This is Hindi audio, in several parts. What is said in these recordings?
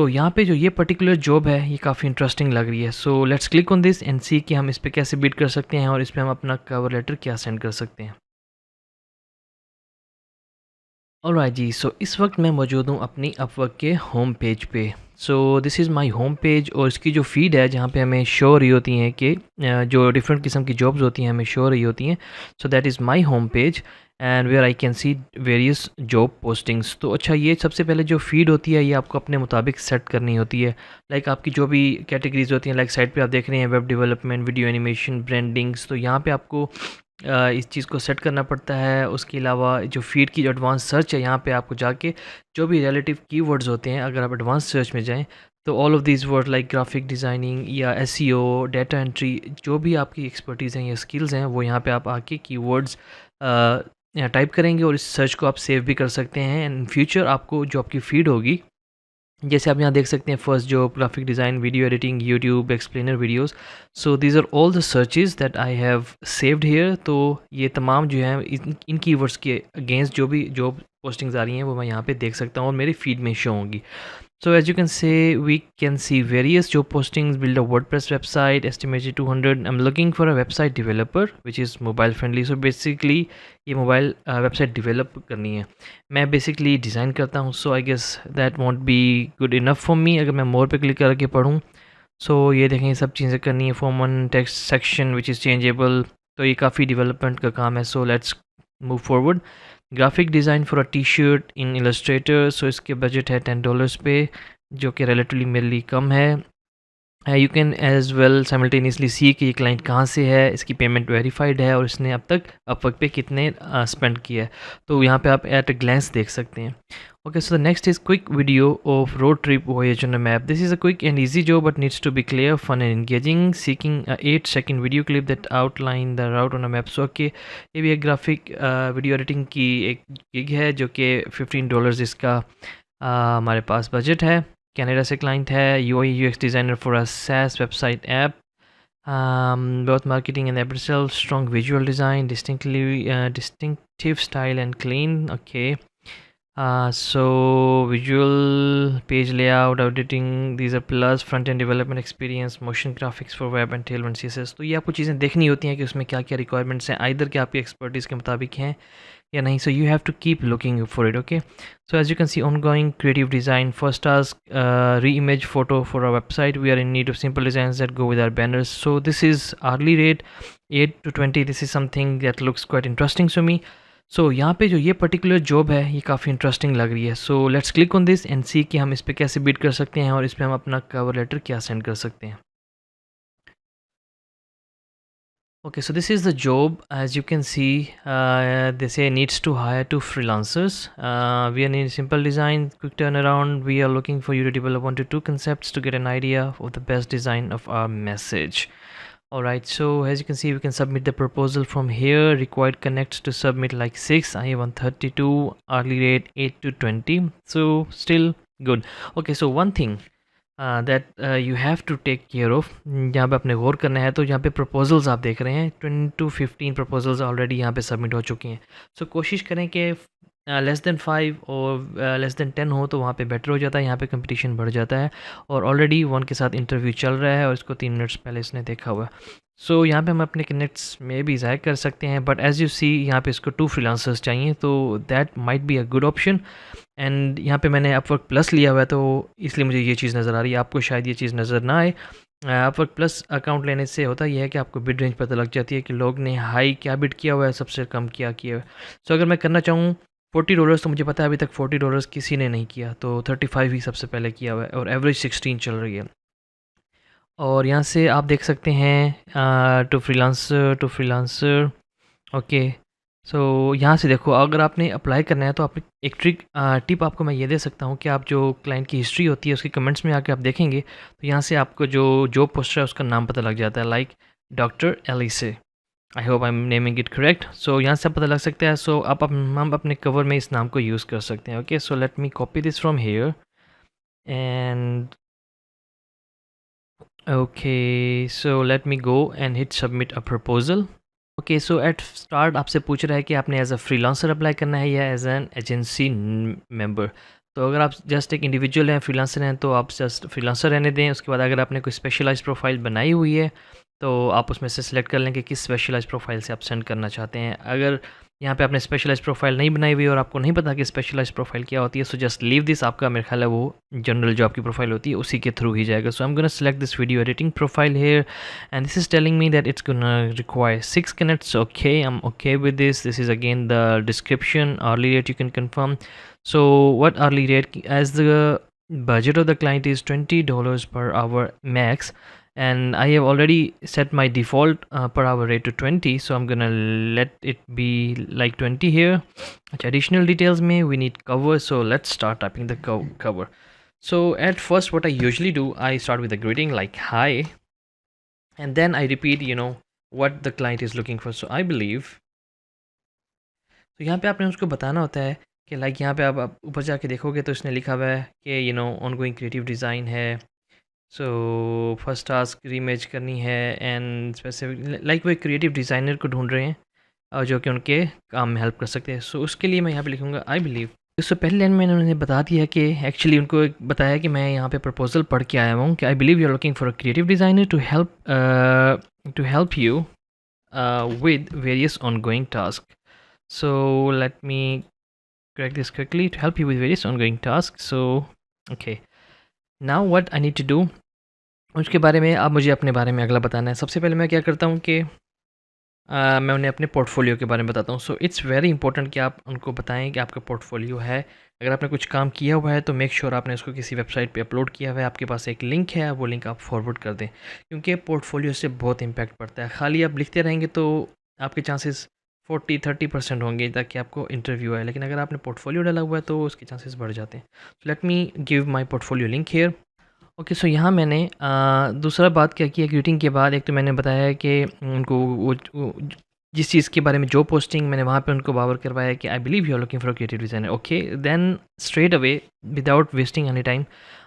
यहाँ पे जो ये पर्टिकुलर जॉब है ये काफ़ी इंटरेस्टिंग लग रही है। So let's click on this and see कि हम इस पे कैसे बिड कर सकते हैं और इस पे हम अपना कवर लेटर क्या सेंड कर सकते हैं। ऑलराइट जी, सो इस वक्त मैं मौजूद हूँ अपनी अपवर्क के होम पेज पे। सो this is my home page और इसकी जो फीड है जहाँ पे हमें शो हो रही होती हैं कि जो डिफरेंट किस्म की जॉब्स होती हैं हमें शो हो रही होती हैं। So that is my home page and where I can see various job postings. तो अच्छा, ये सबसे पहले जो फीड होती है ये आपको अपने मुताबिक सेट करनी होती है। लाइक आपकी जो भी कैटेगरीज होती हैं, लाइक साइड पे आप देख रहे हैं web development, video animation, brandings, तो यहाँ पे आपको इस चीज़ को सेट करना पड़ता है। उसके अलावा जो फीड की जो एडवांस सर्च है, यहाँ पे आपको जाके जो भी रिलेटिव कीवर्ड्स होते हैं, अगर आप एडवांस सर्च में जाएँ तो all of these word like graphic designing या एसईओ, डाटा एंट्री, जो भी आपकी एक्सपर्टीज़ हैं या स्किल्स हैं, वो यहाँ पे आप आके कीवर्ड्स यहाँ टाइप करेंगे और इस सर्च को आप सेव भी कर सकते हैं। एंड इन फ्यूचर आपको जो आपकी फीड होगी, जैसे आप यहाँ देख सकते हैं, फर्स्ट जो graphic design, video editing, YouTube, explainer videos. So these are all the searches that I have saved here. तो ये तमाम जो हैं इन कीवर्ड्स के अगेंस्ट जो भी जॉब पोस्टिंग्स आ रही हैं वो मैं यहाँ पे देख सकता हूँ और मेरी फीड में शो होंगी। So as you can say, we can see various job postings, build a WordPress website, estimated 200. I'm looking for a website developer which is mobile friendly. So basically ये मोबाइल वेबसाइट डेवलप करनी है, मैं बेसिकली डिज़ाइन करता हूँ। So I guess that won't be good enough for me अगर मैं मोर पे क्लिक करके पढ़ूँ। सो ये देखें, ये सब चीज़ें करनी है। Form one text section which is changeable, तो ये काफ़ी डेवलपमेंट का काम है। So let's move forward. Graphic design for a T shirt in Illustrator. सो इसके बजट है $10 पे, जो कि रिलेटिवली मेरे लिए कम है। You can as well simultaneously see कि ये क्लाइंट कहाँ से है, इसकी पेमेंट वेरीफाइड है और इसने अब तक अपवर्क पे कितने स्पेंड किया है, तो यहाँ पे आप एट अ ग्लैंस देख सकते हैं। Okay, so the next is quick video of road trip voyage on a map. This is a quick and easy job but needs to be clear, fun and engaging, seeking a 8-second video clip that outline the route on a map. So okay, ये भी एक ग्राफिक वीडियो एडिटिंग की एक गिग है जो कि $15 इसका हमारे पास बजट है। कनाडा से क्लाइंट है। UI UX designer for a SaaS website app, both marketing and appraisal, strong visual design, distinctive style and clean. Okay, so visual page layout, editing, these are plus, front end development experience, motion graphics for web and tailwind CSS। तो ये आपको चीज़ें देखनी होती हैं कि उसमें क्या क्या रिक्वायरमेंट्स हैं, आइदर कि आपकी एक्सपर्टीज़ के मुताबिक हैं या नहीं। So you have to keep looking for it. Okay, so as you can see, ongoing creative design, first task, re-image photo for our website. We are in need of simple designs that go with our banners. So this is hourly rate 8 to 20. This is something that looks quite interesting to me. So यहाँ पे जो ये पर्टिकुलर जॉब है ये काफ़ी इंटरेस्टिंग लग रही है। So let's click on this and see कि हम इस पे कैसे बिड कर सकते हैं और इस पे हम अपना कवर लेटर क्या सेंड कर सकते हैं। Okay, so this is the job. As you can see, they say needs to hire two freelancers. We are in simple design, quick turnaround. We are looking for you to develop 1 to 2 concepts to get an idea of the best design of our message. Alright, so as you can see, we can submit the proposal from here. Required connects to submit like 6. I have 132. Hourly rate 8 to 20. So still good. Okay, so one thing that you have to take care of, यहाँ पे अपने गौर करना है। तो यहाँ पे प्रपोजल्स आप देख रहे हैं 20 to 15 प्रपोजल्स ऑलरेडी यहाँ पे सबमिट हो चुकी हैं। सो कोशिश करें कि लेस देन 5 और लेस देन 10 हो तो वहाँ पे बेटर हो जाता है, यहाँ पे कंपटीशन बढ़ जाता है। और ऑलरेडी वन के साथ इंटरव्यू चल रहा है और इसको 3 मिनट्स पहले इसने देखा हुआ है। सो यहाँ पे हम अपने कनेक्ट्स में भी ज़ाहिर कर सकते हैं, बट एज़ यू सी यहाँ पे इसको 2 फ्रीलांसर्स चाहिए, तो that might be a good option. And यहाँ पे मैंने अपवर्क प्लस लिया हुआ है तो इसलिए मुझे ये चीज़ नज़र आ रही है, आपको शायद ये चीज़ नज़र ना आए। अपवर्क प्लस अकाउंट लेने से होता यह है कि आपको बिड रेंज पता लग जाती है कि लोग ने हाई क्या बिड किया हुआ है, सबसे कम क्या किया हुआ है। सो अगर मैं करना चाहूँ $40, तो मुझे पता है अभी तक $40 किसी ने नहीं किया, तो 35 ही सबसे पहले किया हुआ है और एवरेज 16 चल रही है। और यहाँ से आप देख सकते हैं टू फ्रीलांसर। ओके, सो यहाँ से देखो, अगर आपने अप्लाई करना है तो आप एक टिप आपको मैं ये दे सकता हूँ कि आप जो क्लाइंट की हिस्ट्री होती है उसके कमेंट्स में आके आप देखेंगे तो यहाँ से आपको जो जॉब पोस्टर है उसका नाम पता लग जाता है, like doctor Elise. I hope I am naming it correct. So यहाँ से पता लग सकता है। सो हम अपने कवर में इस नाम को यूज़ कर सकते हैं। Okay, so let me copy this from here and okay, so let me go and hit submit a proposal. Okay, so at start आपसे पूछ रहा है कि आपने एज अ फ्रीलांसर अप्लाई करना है या एज एन एजेंसी मेंबर। तो अगर आप जस्ट एक इंडिविजुअल हैं, फ्रीलांसर हैं, तो आप जस्ट फ्रीलांसर रहने दें। उसके बाद अगर आपने कोई स्पेशलाइज़ प्रोफ़ाइल बनाई हुई है, तो आप उसमें से सिलेक्ट कर लें कि किस स्पेशलाइज़ प्रोफ़ाइल से आप सेंड करना चाहते हैं। अगर यहाँ पे आपने स्पेशलाइज़ प्रोफ़ाइल नहीं बनाई हुई और आपको नहीं पता कि स्पेशलाइज़ प्रोफ़ाइल क्या होती है, सो जस्ट लीव दिस। आपका मेरा ख़्याल है वो जनरल जो आपकी प्रोफ़ाइल होती है उसी के थ्रू ही जाएगा। So I am gonna select this video editing profile here and this is telling me that it's gonna require 6 connects. Okay, I'm okay with this. This is again the description. Hourly rate you can confirm. So what hourly rate, as the budget of the client is $20 per hour max, and I have already set my default per hour rate to 20, so I'm gonna let it be like 20 here. Additional details we need cover, so let's start typing the cover. So at first what I usually do, I start with a greeting like hi, and then I repeat what the client is looking for. So I believe, तो यहाँ पे आपने उसको बताना होता है कि लाइक यहाँ पे आप ऊपर जाके देखोगे तो इसने लिखा हुआ है कि ऑनगोइंग क्रिएटिव डिज़ाइन है। सो फर्स्ट टास्क रीमेज करनी है एंड स्पेसिफिक लाइक वो एक क्रिएटिव डिज़ाइनर को ढूंढ रहे हैं और जो कि उनके काम में हेल्प कर सकते हैं। सो उसके लिए मैं यहाँ पे लिखूँगा आई बिलीव। इससे पहले लाइन में उन्होंने बता दिया कि एक्चुअली उनको बताया कि मैं यहाँ पे प्रपोजल पढ़ के आया हूँ कि I believe you are looking for a creative designer to help you with various ongoing task. So let me correct this quickly to help you with various ongoing tasks. So okay, now what I need to do, उसके बारे में अब मुझे अपने बारे में अगला बताना है। सबसे पहले मैं क्या करता हूँ कि मैं उन्हें अपने पोर्टफोलियो के बारे में बताता हूँ। सो इट्स वेरी इंपॉर्टेंट कि आप उनको बताएं कि आपका पोर्टफोलियो है। अगर आपने कुछ काम किया हुआ है तो मेक श्योर आपने उसको किसी वेबसाइट पे अपलोड किया हुआ है, आपके पास एक लिंक है, वो लिंक आप फॉरवर्ड कर दें, क्योंकि पोर्टफोलियो से बहुत इम्पैक्ट पड़ता है। खाली आप लिखते रहेंगे तो आपके चांसेस 40-30% होंगे ताकि आपको इंटरव्यू आए, लेकिन अगर आपने पोर्टफोलियो डाला हुआ है तो उसके चांसेस बढ़ जाते हैं। Let me give my portfolio link here. Okay, so यहाँ मैंने दूसरा बात क्या किया ग्रीटिंग के बाद। एक तो मैंने बताया कि उनको वो जिस चीज़ के बारे में जो पोस्टिंग मैंने वहाँ पे उनको बावर करवाया कि I believe you are looking for creative designer. Okay, then straight away without wasting any time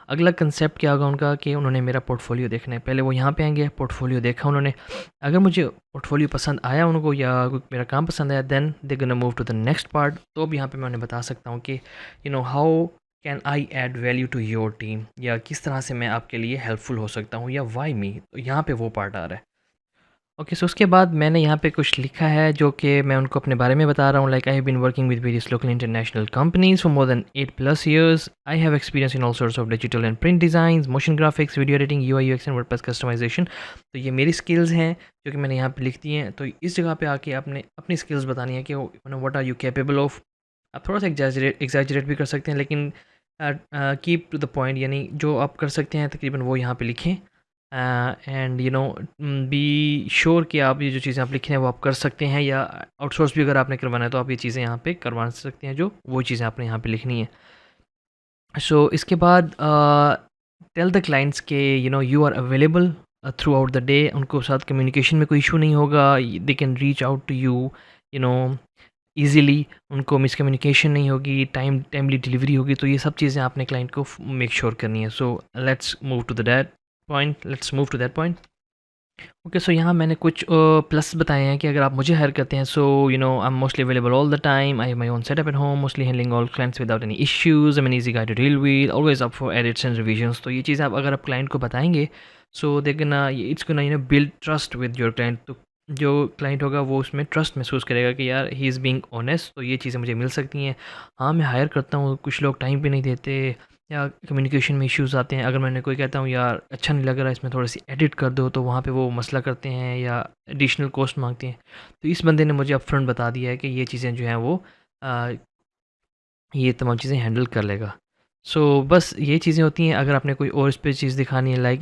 अगला कंसेप्ट क्या होगा उनका कि उन्होंने मेरा पोर्टफोलियो देखना है। पहले वो यहाँ पे आएंगे, पोर्टफोलियो देखा उन्होंने, अगर मुझे पोर्टफोलियो पसंद आया उनको या मेरा काम पसंद आया, then they gonna move to the next part. तो अब यहाँ पे मैं उन्हें बता सकता हूँ कि how can I add value to your team, या किस तरह से मैं आपके लिए हेल्पफुल हो सकता हूँ, या वाई मी। तो यहाँ पे वो पार्ट आ रहा है। ओके, सो उसके बाद मैंने यहाँ पे कुछ लिखा है जो कि मैं उनको अपने बारे में बता रहा हूँ। Like I have been working with various local international companies for more than 8+ years. I have experience in all sorts of digital and print design, motion graphics, video editing, UI UX and WordPress customisation. तो ये मेरी स्किल्स हैं जो कि मैंने यहाँ पे लिख दी हैं। तो इस जगह पे आके आपने अपनी स्किल्स बतानी है कि what are you capable of. आप थोड़ा सा एग्जैजरेट भी कर सकते हैं, लेकिन कीप टू द पॉइंट, यानी जो आप कर सकते हैं तकरीबन वो यहाँ पे लिखें। एंड बी श्योर कि आप ये जो चीज़ें आप लिखे हैं वो आप कर सकते हैं, या आउटसोर्स भी अगर आपने करवाना है तो आप ये चीज़ें यहाँ पे करवा सकते हैं, जो वो चीज़ें आपने यहाँ पे लिखनी है। सो इसके बाद टेल द क्लाइंट्स के you are available throughout the day. उनको साथ कम्युनिकेशन में कोई इशू नहीं होगा, they can reach out to you easily, उनको मिसकम्युनिकेशन नहीं होगी, टाइमली डिलीवरी होगी। तो ये सब चीज़ें आपने क्लाइंट को मेक श्योर करनी है। So let's move to that point. Okay, so यहाँ मैंने कुछ प्लस बताए हैं कि अगर आप मुझे हायर करते हैं, so I am mostly available all the time, I have my own setup at home, mostly handling all clients without any issues, I am an easy guy to deal with, always up for edits and revisions. तो ये चीज़ें आप अगर आप क्लाइंट को बताएंगे, so they gonna it's gonna build trust with your client. तो जो क्लाइंट होगा वो उसमें ट्रस्ट महसूस करेगा कि यार ही इज़ बीइंग ऑनेस्ट, तो ये चीज़ें मुझे मिल सकती हैं। हाँ, मैं हायर करता हूँ, कुछ लोग टाइम पे नहीं देते या कम्युनिकेशन में इश्यूज़ आते हैं। अगर मैंने कोई कहता हूँ यार अच्छा नहीं लग रहा है, इसमें थोड़ी सी एडिट कर दो, तो वहाँ पे वो मसला करते हैं या एडिशनल कॉस्ट मांगते हैं। तो इस बंदे ने मुझे अपफ्रंट बता दिया है कि ये चीज़ें जो हैं वो ये तमाम चीज़ें हैंडल कर लेगा। सो बस ये चीज़ें होती हैं। अगर आपने कोई और इस पे चीज़ दिखानी है, लाइक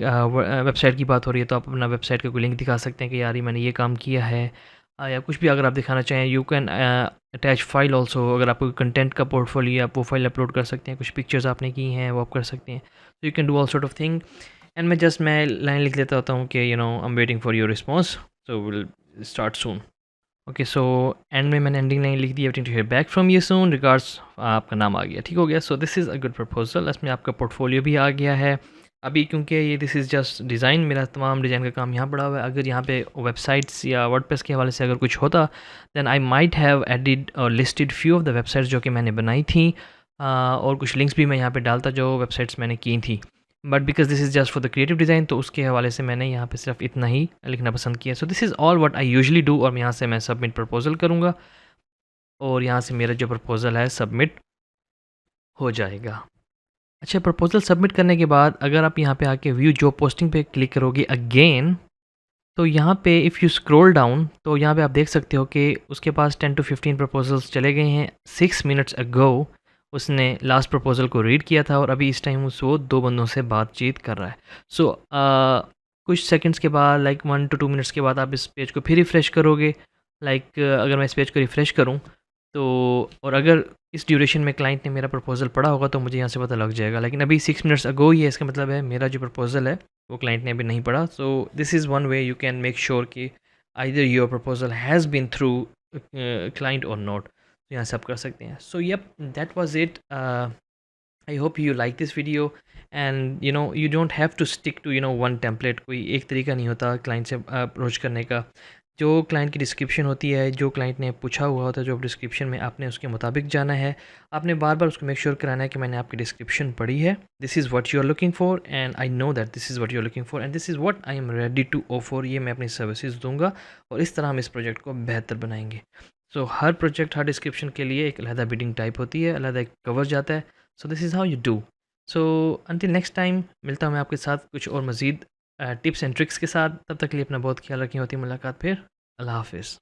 वेबसाइट की बात हो रही है, तो आप अपना वेबसाइट का कोई लिंक दिखा सकते हैं कि यार ये मैंने ये काम किया है, या कुछ भी अगर आप दिखाना चाहें। You can attach file also, अगर आपको कंटेंट का पोर्टफोलियो, आप वो फाइल अपलोड कर सकते हैं। कुछ पिक्चर्स आपने की हैं वो आप कर सकते हैं। तो you can do all sort of thing. And मैं लाइन लिख देता होता हूँ कि I am waiting for your response, so will start soon. Okay, so end में मैंने एंडिंग लाइन लिख दी, waiting to hear back from you soon, regards, आपका नाम आ गया, ठीक हो गया। So this is a good proposal. इसमें आपका पोर्टफोलियो भी आ गया है अभी, क्योंकि ये दिस इज़ जस्ट डिज़ाइन, मेरा तमाम डिज़ाइन का काम यहाँ पड़ा हुआ है। अगर यहाँ पे वेबसाइट्स या वर्डप्रेस के हवाले से अगर कुछ होता, then I might have added or listed few of the websites जो कि मैंने बनाई थी। और कुछ लिंक्स भी मैं यहाँ पे डालता जो वेबसाइट्स मैंने की थी, but because this is just for the creative design, तो उसके हवाले से मैंने यहाँ पे सिर्फ इतना ही लिखना पसंद किया। सो this is all what I usually do, और यहाँ से मैं सबमिट प्रपोजल करूँगा और यहाँ से मेरा जो प्रपोजल है सबमिट हो जाएगा। अच्छा, प्रपोजल सबमिट करने के बाद अगर आप यहाँ पे आके व्यू जॉब पोस्टिंग पे क्लिक करोगे अगेन, तो यहाँ पे इफ़ यू स्क्रॉल डाउन तो यहाँ पे आप देख सकते हो कि उसके पास 10 टू 15 प्रपोजल्स चले गए हैं। 6 मिनट्स अगो उसने लास्ट प्रपोजल को रीड किया था और अभी इस टाइम वो 2 बंदों से बातचीत कर रहा है। सो कुछ सेकंड्स के बाद, लाइक 1 टू 2 मिनट्स के बाद आप इस पेज को फिर रिफ़्रेश करोगे। लाइक अगर मैं इस पेज को रिफ़्रेश करूँ तो, और अगर इस ड्यूरेशन में क्लाइंट ने मेरा प्रपोजल पढ़ा होगा तो मुझे यहाँ से पता लग जाएगा, लेकिन अभी 6 मिनट्स अगो ही है, इसका मतलब है मेरा जो प्रपोजल है वो क्लाइंट ने अभी नहीं पढ़ा। So this is one way you can make sure कि either your proposal has been through client or not. तो यहाँ से आप कर सकते हैं। So yup, that was it. I hope you like this video, and you don't have to stick to one template. कोई एक तरीका नहीं होता क्लाइंट से अप्रोच करने का। जो क्लाइंट की डिस्क्रिप्शन होती है, जो क्लाइंट ने पूछा हुआ होता है जॉब डिस्क्रिप्शन में, आपने उसके मुताबिक जाना है। आपने बार बार उसको मेक श्योर कराना है कि मैंने आपकी डिस्क्रिप्शन पढ़ी है, this is what you are looking for and I know that this is what you are looking for and this is what I am ready to offer. ये मैं अपनी सर्विसेज दूंगा और इस तरह हम इस प्रोजेक्ट को बेहतर बनाएंगे। सो हर प्रोजेक्ट, हर डिस्क्रिप्शन के लिए एक अलहदा बिडिंग टाइप होती है, अलहदा एक कवर जाता है। सो this is how you do. So until next time मिलता हूँ मैं आपके साथ कुछ और मज़ीद टिप्स एंड ट्रिक्स के साथ। तब तक के लिए अपना बहुत ख्याल रखें। होती है मुलाकात फिर। अल्लाह हाफ़िज़।